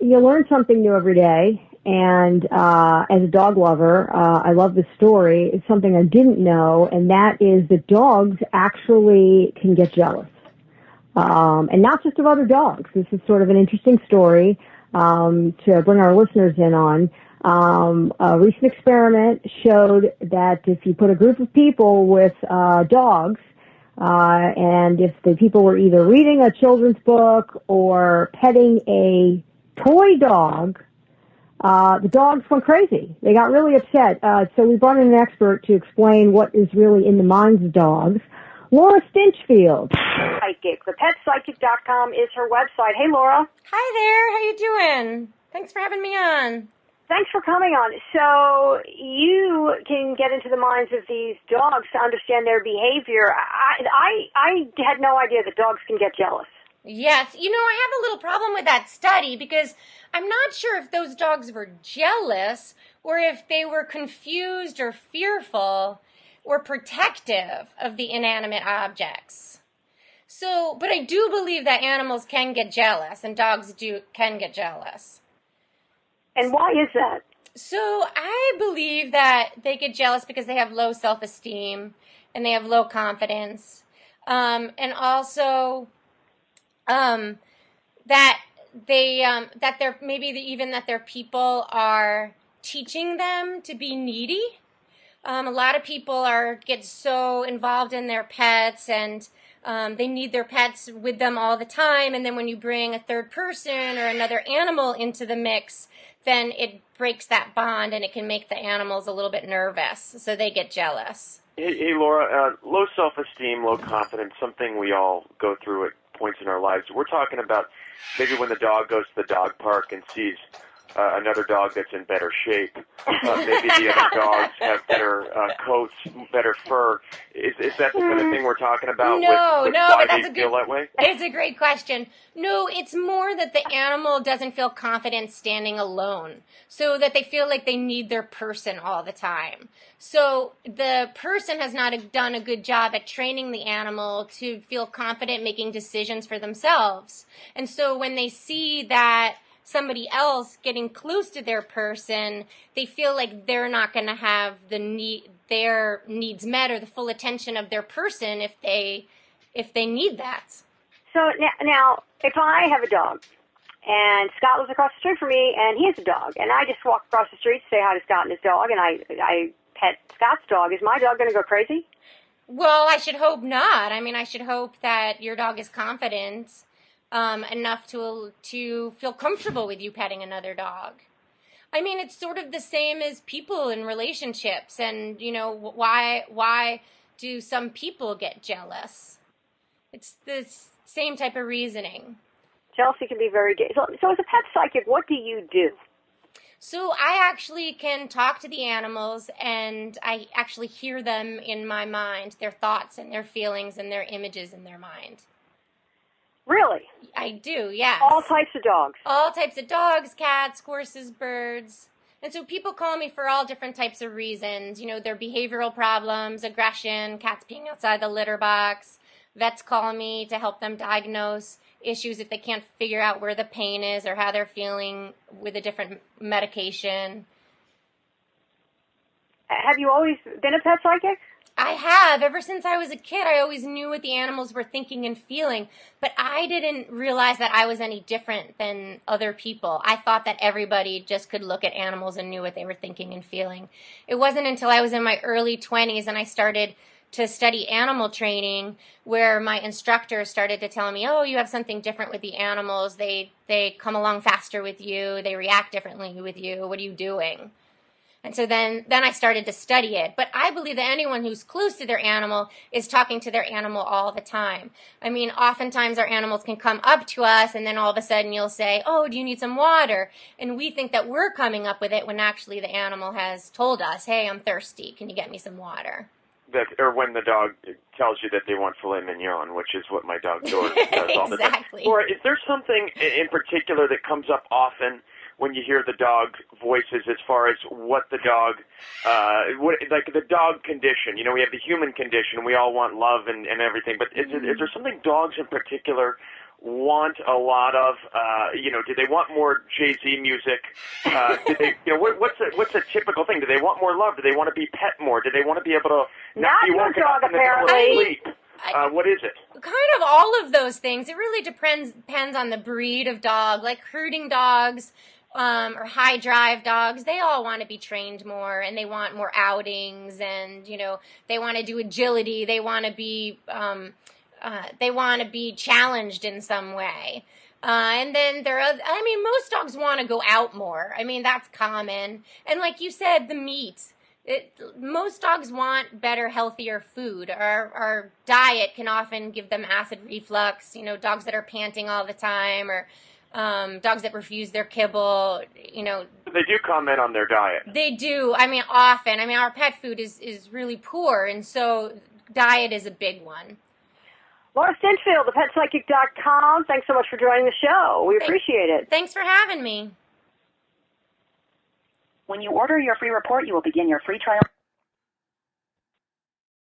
you learn something new every day. And as a dog lover, I love this story. It's something I didn't know, and that is that dogs actually can get jealous. And not just of other dogs. This is sort of an interesting story to bring our listeners in on. A recent experiment showed that if you put a group of people with dogs, and if the people were either reading a children's book or petting a toy dog, the dogs went crazy. They got really upset. So we brought in an expert to explain what is really in the minds of dogs. Laura Stinchfield. Psychic. ThePetPsychic.com is her website. Hey, Laura. Hi there. How you doing? Thanks for having me on. Thanks for coming on. So you can get into the minds of these dogs to understand their behavior. I had no idea that dogs can get jealous. Yes. You know, I have a little problem with that study because I'm not sure if those dogs were jealous or if they were confused or fearful or protective of the inanimate objects. So, but I do believe that animals can get jealous and dogs can get jealous. And why is that? So I believe that they get jealous because they have low self-esteem and they have low confidence. And also that they're maybe even that their people are teaching them to be needy. A lot of people get so involved in their pets and they need their pets with them all the time. And then when you bring a third person or another animal into the mix, then it breaks that bond and it can make the animals a little bit nervous. So they get jealous. Hey Laura, low self-esteem, low confidence, something we all go through at points in our lives. We're talking about maybe when the dog goes to the dog park and sees another dog that's in better shape. Maybe the other dogs have better coats, better fur. Is that the kind of thing we're talking about? No, why but that's they feel that way? It's a great question. No, it's more that the animal doesn't feel confident standing alone, so that they feel like they need their person all the time. So the person has not done a good job at training the animal to feel confident making decisions for themselves. And so when they see that somebody else getting close to their person, they feel like they're not going to have their needs met or the full attention of their person if they need that. So now, if I have a dog, and Scott lives across the street from me, and he has a dog, and I just walk across the street to say hi to Scott and his dog, and I pet Scott's dog, is my dog going to go crazy? Well, I should hope not. I mean, I should hope that your dog is confident enough to feel comfortable with you petting another dog. I mean, it's sort of the same as people in relationships, and you know why do some people get jealous? It's the same type of reasoning. Jealousy can be very gay. So as a pet psychic, what do you do? So I actually can talk to the animals, and I actually hear them in my mind, their thoughts and their feelings and their images in their mind. Really? I do, yes. All types of dogs? All types of dogs, cats, horses, birds. And so people call me for all different types of reasons. You know, their behavioral problems, aggression, cats peeing outside the litter box. Vets call me to help them diagnose issues if they can't figure out where the pain is or how they're feeling with a different medication. Have you always been a pet psychic? I have. Ever since I was a kid, I always knew what the animals were thinking and feeling, but I didn't realize that I was any different than other people. I thought that everybody just could look at animals and knew what they were thinking and feeling. It wasn't until I was in my early 20s and I started to study animal training where my instructor started to tell me, oh, you have something different with the animals. They come along faster with you. They react differently with you. What are you doing? And so then I started to study it. But I believe that anyone who's close to their animal is talking to their animal all the time. I mean, oftentimes our animals can come up to us and then all of a sudden you'll say, oh, do you need some water? And we think that we're coming up with it when actually the animal has told us, hey, I'm thirsty. Can you get me some water? Or when the dog tells you that they want filet mignon, which is what my dog does all the time. Exactly. Or is there something in particular that comes up often when you hear the dog voices as far as what the dog, like the dog condition? You know, we have the human condition. We all want love and everything. But is there something dogs in particular want a lot of, do they want more Jay-Z music? Do they, what's a typical thing? Do they want more love? Do they want to be pet more? Do they want to be able to not be your woken dog, up in the middle of apparently. sleep? What is it? Kind of all of those things. It really depends on the breed of dog. Like herding dogs or high drive dogs, they all want to be trained more, and they want more outings, and they want to do agility. They want to be challenged in some way. And then most dogs want to go out more. That's common. And like you said, the meat. Most dogs want better, healthier food. Our diet can often give them acid reflux. Dogs that are panting all the time, or dogs that refuse their kibble. They do comment on their diet. They do. Often. Our pet food is really poor, and so diet is a big one. Laura Stinchfield, thepetpsychic.com. Thanks so much for joining the show. We appreciate it. Thanks for having me. When you order your free report, you will begin your free trial.